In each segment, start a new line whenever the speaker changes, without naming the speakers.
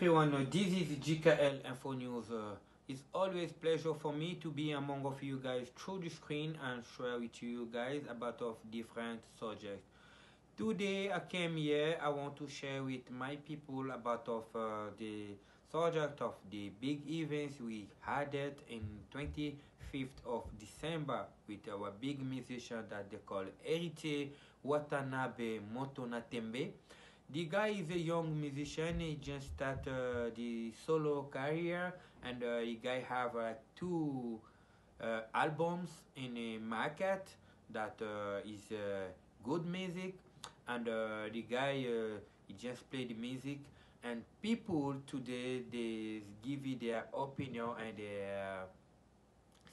everyone, this is GKL Info News. It's always pleasure for me to be among of you guys through the screen and share with you guys about of different subjects. Today I came here, I want to share with my people about of the subject of the big events we had it in 25th of December with our big musician that they call Erite Watanabe Motonatembe. The guy is a young musician. He just started the solo career, and the guy have two albums in a market that is good music, and the guy he just play the music, and people today they give you their opinion and they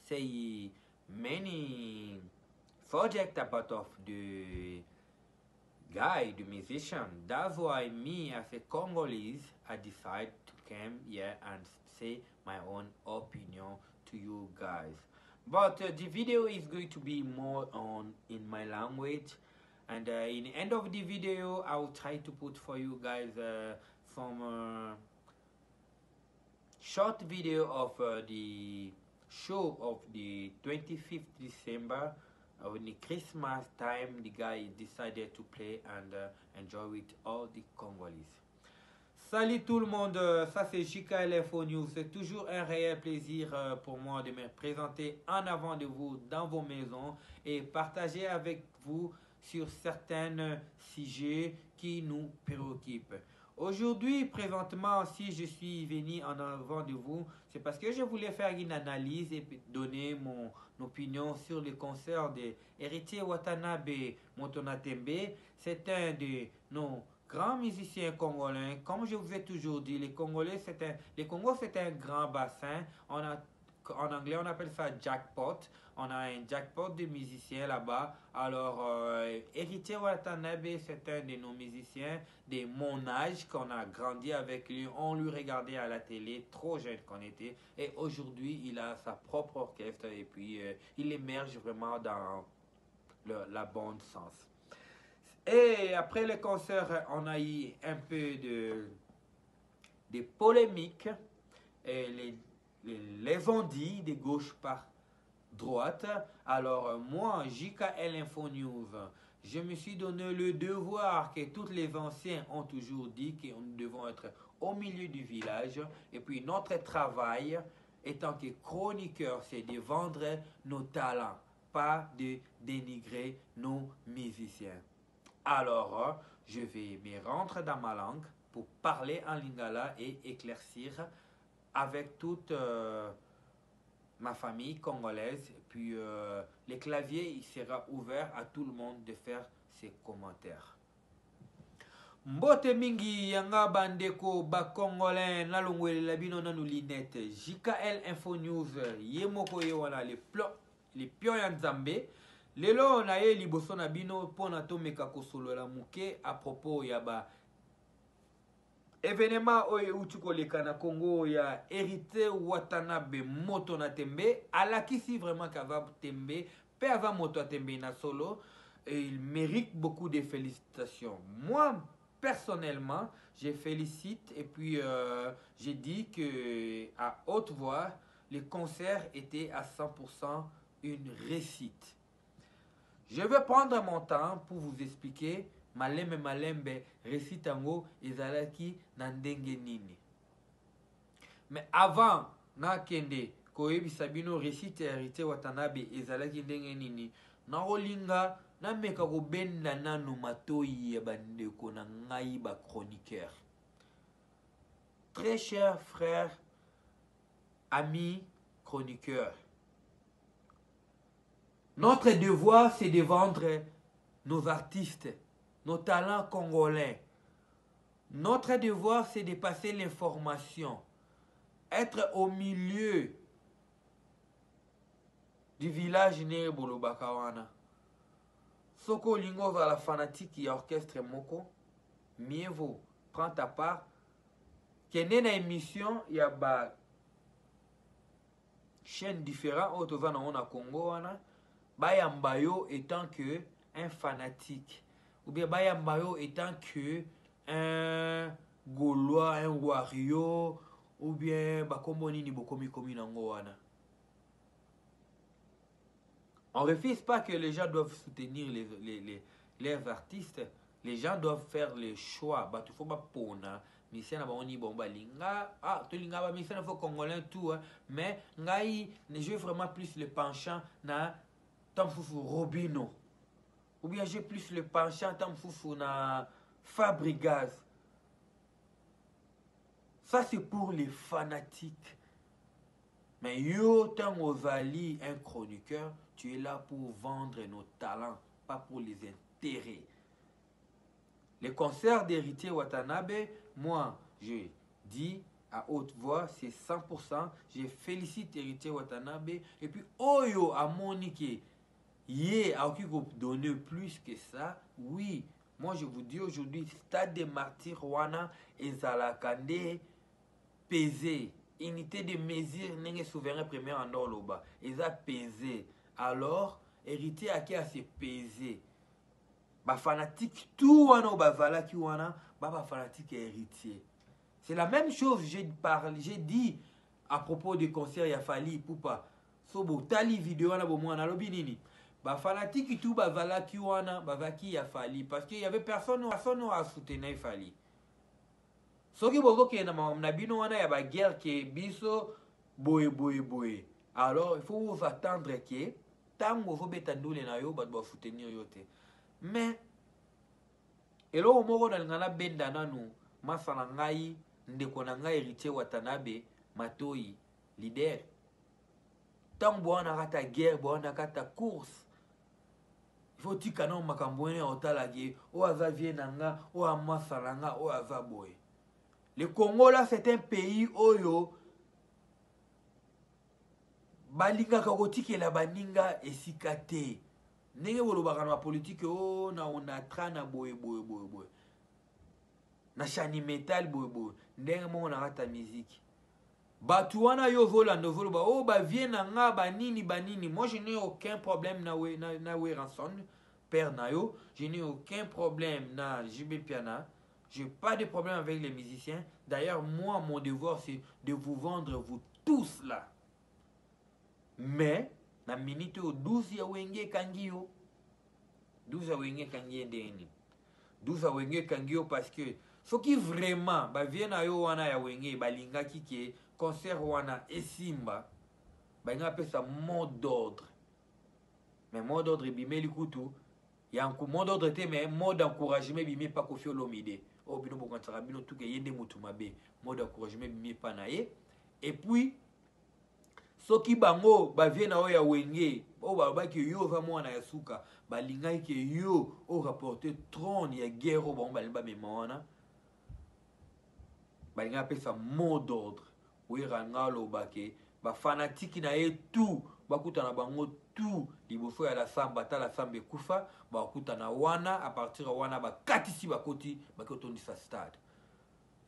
say many subject about of the guy, the musician. That's why me as a Congolese, I decide to come here and say my own opinion to you guys. But the video is going to be more on in my language, and in the end of the video I will try to put for you guys some short video of the show of the 25th December. When the Christmas time, the guy decided to play and enjoy with all the Congolese. Salut tout le monde, ça c'est JKL Info News. C'est toujours un réel plaisir pour moi de me présenter en avant de vous dans vos maisons et partager avec vous sur certains sujets qui nous préoccupent. Aujourd'hui, présentement, si je suis venu en avant de vous, c'est parce que je voulais faire une analyse et donner mon opinion sur le concert de Erite Watanabe Motonatembe. C'est un de nos grands musiciens congolais. Comme je vous ai toujours dit, les Congolais, le Congo, c'est un grand bassin. En anglais, on appelle ça jackpot. On a un jackpot de musiciens là-bas. Alors, Erite Watanabe, c'est un de nos musiciens de mon âge, qu'on a grandi avec lui. On lui regardait à la télé, trop jeune qu'on était. Et aujourd'hui, il a sa propre orchestre et puis il émerge vraiment dans la bonne sens. Et après le concert, on a eu un peu de polémiques. Et les ont dit de gauche par droite. Alors moi, JKL Info News, je me suis donné le devoir que tous les anciens ont toujours dit que nous devons être au milieu du village. Et puis notre travail, étant que chroniqueur, c'est de vendre nos talents, pas de dénigrer nos musiciens. Alors, je vais me rentrer dans ma langue pour parler en lingala et éclaircir avec toute ma famille congolaise. Puis le clavier il sera ouvert à tout le monde de faire ses commentaires. Mbote mingi yanga bandeko ba congolais nalongwele labino nanu linette JKL Info News yemoko ye wana le pio ya nzambe. Lelo na ye liboso na bino pona tomeka kosolola muke à propos ya ba événement oyo utukoleka na Congo ya Erite Watanabe Motonatembe alakisi vraiment qu'ava tembe pe ava Motonatembe na solo et il mérite beaucoup de félicitations. Moi personnellement, je félicite et puis j'ai dit que à haute voix le concert était à 100% une réussite. Je vais prendre mon temps pour vous expliquer malembe récite yango ezalaki na ndenge nini. Mais avant na kende koyebisa bino récite ya Erite Watanabe ezalaki ndenge nini, na olinga na meka kobenda nano matoi ya bandeko na ngai ba chroniqueur. Très chers frères, amis chroniqueurs, notre devoir c'est de vendre nos artistes, nos talents congolais. Notre devoir, c'est de passer l'information. Être au milieu du village né Bolobakawana. Soko lingo va la fanatique et orchestre moko. Mieux vaut, prends ta part. Kende na émission, il y a ba chaîne différente au na Congo wana. Bayambayo étant que un fanatique. Ou bien Bayambayo étant que un Gaulois, un Wario, ou bien bakombo nini bokomi komi nango wana. On ne refuse pas que les gens doivent soutenir les artistes. Les gens doivent faire les choix. Bah, tu faut pas pona. Mission na boni bomba linga. Ah, tu linga ba mission faut congolais tout. Hein. Mais ngai, je veux vraiment plus le penchant na Tamfoufou Robino. Ou bien j'ai plus le penchant Tamfoufou na Fabregas. Ça c'est pour les fanatiques. Mais yo, tant Ozali, un chroniqueur, tu es là pour vendre nos talents, pas pour les intérêts. Les concerts d'Héritier Watanabe, moi, je dis à haute voix, c'est 100%. Je félicite Héritier Watanabe. Et puis, Oyo a Monique, yé, a donner plus que ça. Oui, moi je vous dis aujourd'hui, Stade des Martyrs Wana et Zalakande, pesé. Unité de mesure n'est souverain premier en Orloba. Ils ont pesé. Alors, héritier à qui a se pesé. Bah fanatique tout wana ba vala ki wana ba fanatique héritier. C'est la même chose j'ai dit à propos du concert ya Fally Ipupa. So bo tali vidéo wana bo mwana lobi nini. Ba fanatique tout ba vala ki wana ba vaki ya Fally parce qu'il y avait personne à soutenir Fally. Soki bozo ke na bino wana ya ba guerre ke biso boye. Alors il faut vous attendre que tango vo betandule na yo ba soutenir yo te. Mais elo moko na ngana benda nanu masala ngai ndeko na ngai Héritier Watanabe Matoi leader. Tango wana kata guerre wana kata course. Il faut tika na makambo ene otala ge o aza vie nanga o amasala nga o aza boye. Le Congo là c'est un pays oyo balinga kakotiki la baninga esikate. Nenge bolobaka na politique o na onatra na boye. Na chani metal boye. Ndenge mo na rata musique. Batu wana yo volando voloba o ba vie na nga banini. Moi je n'ai aucun problème na we ranson père na yo, je n'ai aucun problème na JB Piana. Je n'ai pas de problème avec les musiciens. D'ailleurs, moi, mon devoir, c'est de vous vendre, vous tous là. Mais, la minute au 12 ya wenge kangio. 12 ya wenge kangio ndeni. 12 ya wenge kangio parce que, ce qui vraiment, bah, vient à yo wana ya wenge, bah, linga kike, concert wana esimba, bah, il y a ça mot d'ordre. Mais mot d'ordre, bimeli kutu, il y a un mot d'ordre, mais mot d'encouragement, bimé pas Koffi Olomide. Oh bino bokantara bino tout que yende mutu mabe mode encouragement bimi pa na ye et puis soki bango ba vie na o ya wenge o ba ki yo va mwana ya suka ba lingai ke yo o rapporter trône ya guerre o ba mba memona ba linga pesa mot d'ordre o iranga lo ba ke ba fanatique na ye tout ba kutana bango tout liboso ya la samba ta la samba kufa ba kutana wana à partir wana ba katisi ba koti ba kotondi sa stade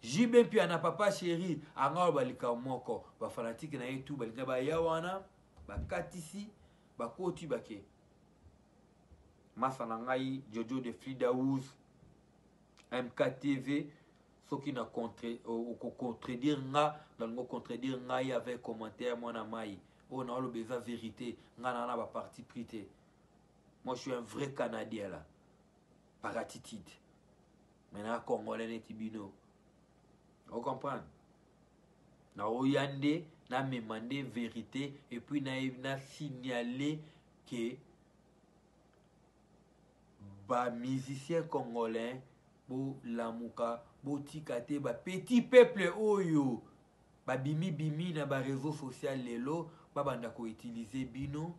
JB puis ana papa chéri anga ba lika moko ba fanatique na ye tout ba linga ba ya wana ba katisi ba koti ba ke masana ngai Jojo de Fridaouz MKTV soki na contredire nga dans contredire ngai avec commentaire mona mai. Oh non, le beza vérité. Ngana na ba parti prité. Moi je suis un vrai Canadien là. Par attitude. Maintenant Congolais neti bino. Vous comprenez? Na oyande na me mandé vérité et puis na signaler que ba musicien congolais bo lamuka bo tikate ba petit peuple oyo ba bimi na ba réseau social lelo banda ko utiliser bino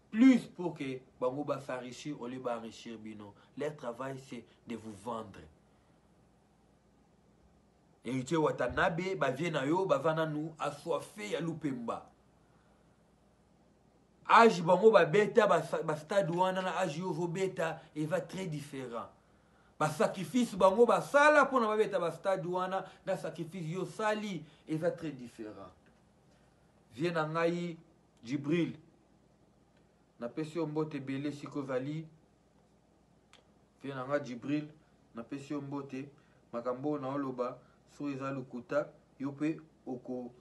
plus pour que bango ba s'enrichir ou les ba enrichir bino. Leur travail c'est de vous vendre. Héritier Watanabe ba vie na yo ba vana nous assoiffé ya lupemba. Âge bango ba beta ba stade wana na âge yo vo beta et va très différent. Ba sacrifice bango ba sala pour na ba beta ba stade wana na sacrifice yo sali et va très différent. Vient ngai Djibril na pesi mbote belé sikozali vient ngai Djibril na pesi mbote makambo na oloba so eza lokuta yo pe oko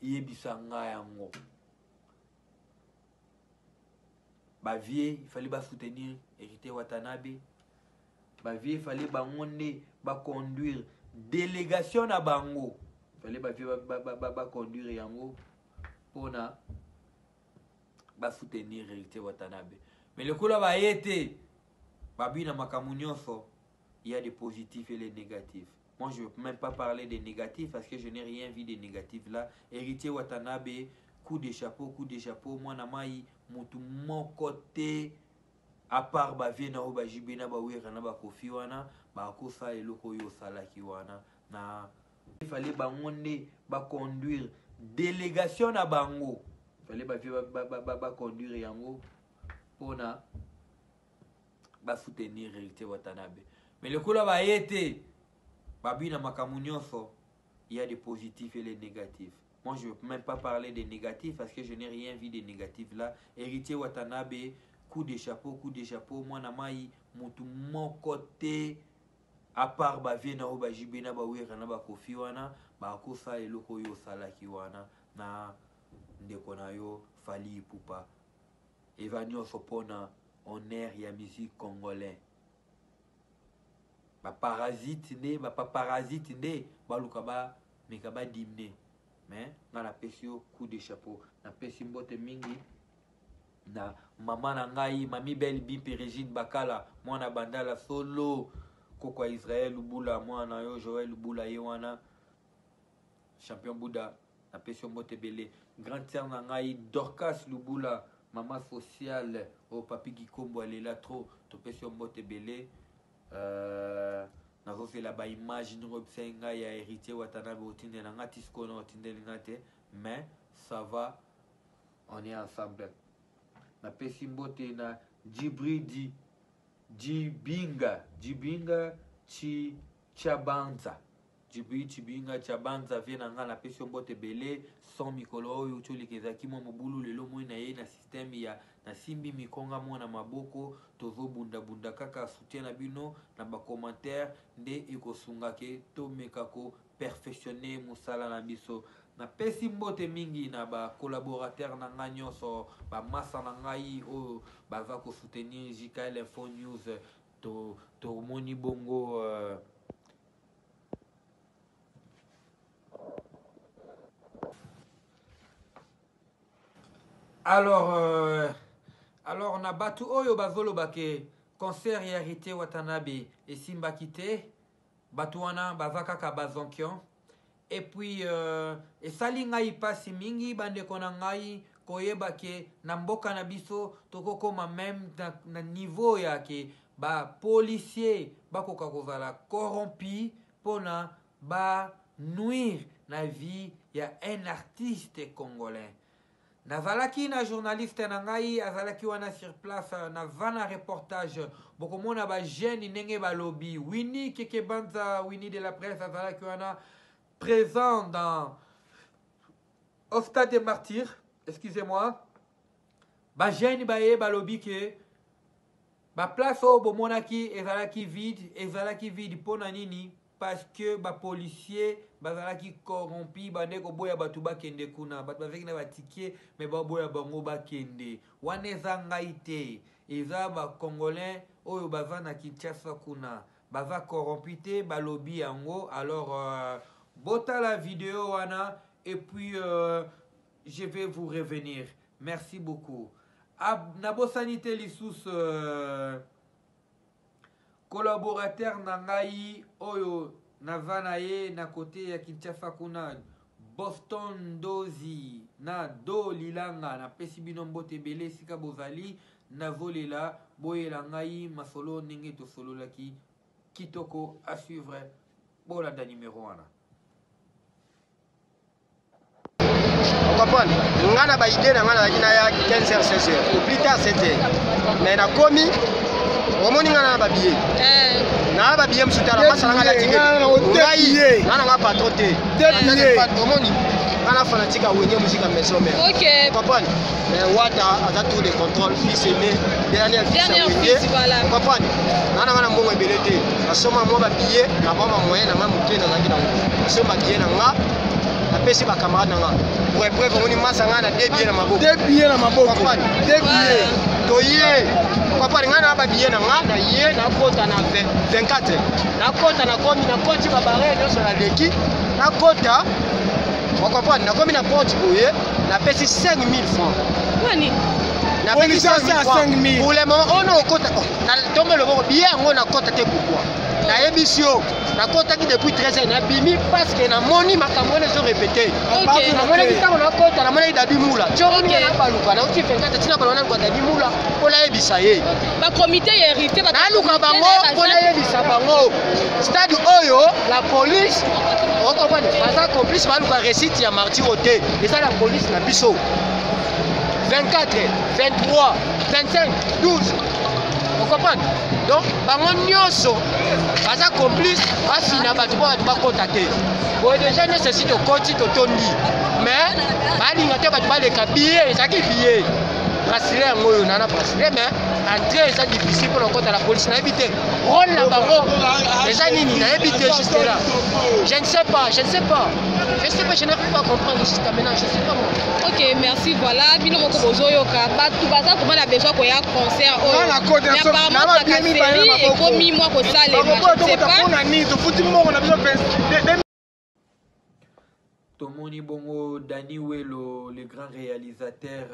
yebisa nga yango. Ba vie il fallait ba soutenir Héritier Watanabe. Ba vie il fallait ba ngonde ba conduire délégation na bango. Il fallait ba vie ba conduire yango pona ba soutenir Héritier Watanabe. Mais le coup là ba été babi na makamunyoso, il y a des positifs et les négatifs. Moi je ne veux même pas parler des négatifs parce que je n'ai rien vu des négatifs là. Héritier Watanabe, coup de chapeau, moi na mai mutu mon côté à part ba vie na oba jibena ba wera na ba kofi wana ba ko sa eloko yo salaki wana na il fallait ba ngonde ba conduire délégation na bango. Il fallait ba conduire yango pona ba soutenir Héritier Watanabe. Mais le coup là ba été babi na makamunyoso, il y a des positifs et les négatifs. Moi je ne veux même pas parler des négatifs parce que je n'ai rien vu des négatifs là. Héritier Watanabe, coup de chapeau, moi na mai mutu mon côté à part ba vie na oba jibena ba wera na ba kofi wana ba ko sa eloko yo salaki wana na ndeko na yo Fally Ipupa. Evanyo sopona honneur ya musique congolais. Ba parasite ne ba parasite ne ba lukaba mekaba dimne. Mais na la pesio coup de chapeau na pesi mbote mingi na mama na ngai mami belle bimpe Régine Bakala mwana bandala solo kokwa Israël Lubula mwana yo Joël Lubula yewana champion Bouddha na pesio mbote belé grand sœur na ngai Dorcas Lubula maman sociale au papi Gikombo alela trop to pesio mbote belé na fait la ba image nous obsenga ya Héritier Watanabe otinde na ngati skono otinde ngate mais ça va on est ensemble na pesi mbote na Jibridi Jibinga chi Chabanza Jibridi Chibinga Chabanza vient na pesi mbote belé son mikolo oyo choli kezaki mo mobulu lelo mo na ye na système ya na simbi mikonga mwana maboko tozo bunda kaka soutien na bino na ba commentaire nde ekosunga ke to mekako perfectionner musala na biso na pesi mbote mingi na ba collaborateur na nga nyonso ba masa na ngai o baza ko soutenir JKL Info News to moni bongo alors on a battu oyo bazolo bake concert ya Héritier Watanabe et Simba Kite batuana bazaka ka bazonkion et puis et salinga ipasi mingi bande kona ngai koyeba ke na mboka na biso toko koma même na niveau ya ke ba policier bakoka kozala corrompu pona ba nuire na vie ya un artiste congolais. Nazalaki na journaliste na ngai azalaki wana sur place na vana reportage bokomona ba jeune ndenge balobi Winnie Kekebanza Winnie de la presse azalaki wana présent dans au stade des martyrs, excusez-moi. Ba jeune baye balobi ke ba place au bomonaki ezalaki vide pona nini parce que ba policier bazalaki corrompi bandeko boya batu bakende kuna batu baveki na batike mais baboya bango bakende wana eza ngai te eza ba congolais oyo baza na Kinshasa kuna baza corrompi te balobi yango. Alors bota la vidéo wana et puis je vais vous revenir. Merci beaucoup. Nabo sanité lisous collaborateur na ngai oyo navana ye na côté ya Kinshasa kuna Boston Dozi na do lilanga na pesi bino mbote belé sika bozali na volela boyela ngai masolo ndenge to sololaki kitoko à suivre bolanda numéro 1.
Comprendre ngana ba idée na ngana na ya 15h 16h ou plus tard 7h mais na komi omoni ngana ba billet na ba billet msutala masala ngala tingé ngai ngana nga patron te omoni ngana fanatique wenye musique maison mère.
OK.
Comprendre? Mais Wata a tour de contrôle fils aimé dernier fils
voilà.
Comprendre? Ngana mbongo ebelete. Basoma moi ba billet na ba moyen na mamuke na zangi na. Basoma billet na nga. Na pesi ba camarade na nga. Pour épreuve on masa ngana 2 billets na maboko.
2 billets na maboko.
2 billets. Toye. Papa ngana ba billet na nga na ye na kota na 24. Na kota na komi na koti ba barre de sur la leki. Na kota. On comprend na komi na porte boye na pesi 5000 francs.
Wani.
Na pesi 5000. Pour le moment on a kota. Na tombe le bon billet on a kota te pourquoi. Na ebisio na kota ki depuis 13 ans na bimi parce que na moni makambo les ont répété.
OK.
Na moni kita na kota na moni dadi mula. Tchoni na baluka na uti 24 tina balona kwa dadi mula. Ola ebisa ye.
Ba comité hérité ba.
Na luka bango ola ebisa bango. Stade oyo la police on comprend pas complice baluka récite ya martyr oté. Et ça la police na biso. 24, 23, 25, 12. On comprend? Donc, bango nyonso baza complice afina bato ba contacter. Bon déjà nécessite au koti to tondi. Mais balinga te bato ba leka billet, ezaki billet. Bracelet ngoyo nana bracelet mais entrer c'est difficile pour la police na éviter. On la bango. Les anini na éviter juste là. Je ne sais pas. Je n'arrive pas à comprendre jusqu'à maintenant, je sais pas moi.
OK, merci. Voilà, bino moko bozoyoka. Batu baza comment a besoin ko ya concert au.
Na côté
so na ba bien et komi moi ko sale. Je sais pas.
On a ni to futi mo on a besoin
Tomoni bongo Dani Welo, le grand réalisateur,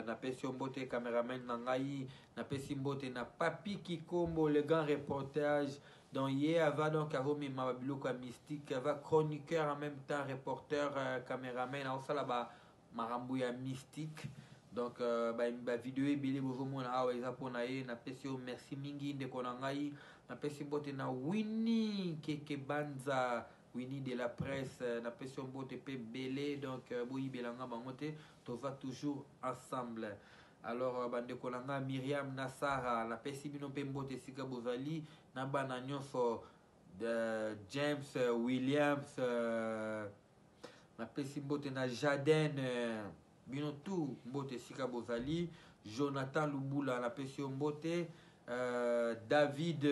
na pesi mbote caméraman nangai, na pesi mbote na Papi Kikombo, le grand reportage. Donc hier ava donc aromi mabiloko mystique, ava chroniqueur en même temps reporter, caméraman, aussi là ba marambo ya mystique. Donc ba vidéo ebele bozomona awa eza pona ye na pesi merci mingi ndeko na ngai, na pesi mbote na Winnie Keke Banza. Winnie de la presse, na pression bote pe belé, donc boyi belanga bangote, to va toujours ensemble. Alors bande kolanga Myriam Nassara, la pesi bino pe mbote sika bozali, na bana nyonso James Williams, na pesi mbote na Jaden, bino tout mbote sika bozali, Jonathan Lubula, la pesi mbote, David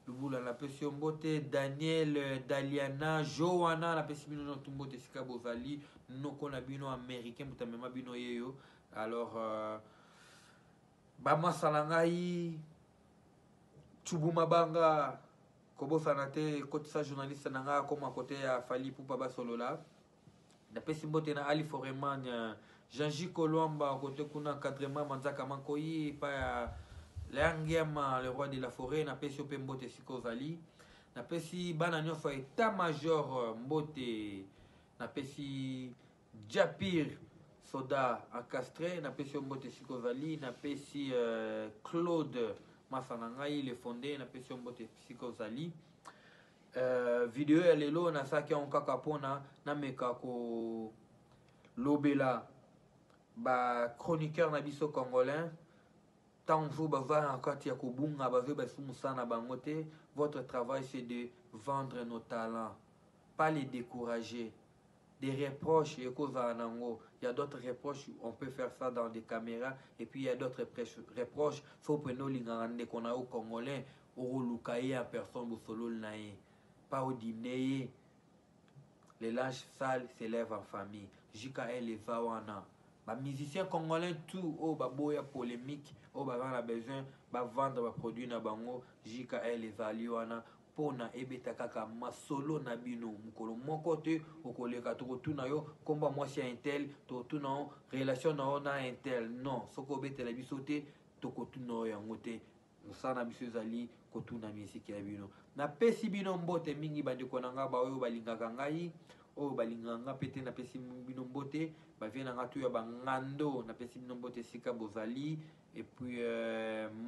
Lubula la pesi mbote, Daniel Daliana, Joanna la pesi bino tout mbote sika bozali, no kona bino américain mutamema bino yeyo. Alors bama salangai Chubuma Banga kobo sanate kotisa journaliste nanga koma côté ya Fali Poupa Basolola. La pesi mbote na Ali Foreman, Jean-J Kolomba côté kuna encadrement Manzaka Mankoyi pa ya Langiama, le roi de la forêt, na pesi ope mbote sikozali. Na pesi bana nyonso état major mbote, na pesi Japir Soda encastré, na pesi mbote sikozali, na pesi Claude Masanangai le fondé, na pesi mbote sikozali. Vidéo ya lelo na saki on kaka pona na meka ko lobela ba chroniqueur na biso congolais. Votre travail c'est de vendre nos talents, pas les décourager. Des reproches, il y a d'autres reproches, on peut faire ça dans des caméras, et puis il y a d'autres reproches, faut prendre les qu'on a au Congolais, au Lukaï en personne, au solo naï, pas au dîner. Les linges sales s'élèvent en famille. JKL et Vawana. Les musiciens congolais tout oh baboya polémique oh ba a besoin ba vendre ba produit na bango JKL les aliwana pona ebeta kaka masolo na bino mukolo moko te okoleka to tuna yo komba mwasi intel to tuna relation na ona intel non soko betela biso te to kotuna yango te musana biso ezali kotuna misiki ya bino na pesi bino mbote mingi bandeko nanga ba oyo balingaka ngai o balinganga pete na pesi bino mbote ba vient na tu ya bangando na pesi bino mbote sika bozali et puis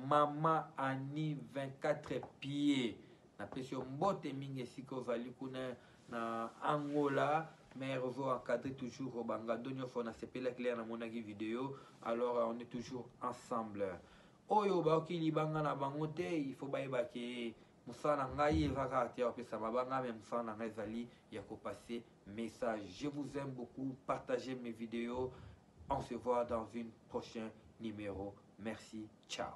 Mama Annie 24 pieds na pesi mbote mingi sika ozali kuna na Angola mais revo encadré toujours au bangando nyofo na sepela clair na monaki vidéo. Alors on est toujours ensemble oyo ba okili banga na bango te il faut ba ke Moussana ngai ezaka te opesa mabanga mais moussana ngai zali ya ko passer message. Je vous aime beaucoup, partagez mes vidéos. On se voit dans une prochaine numéro. Merci, ciao.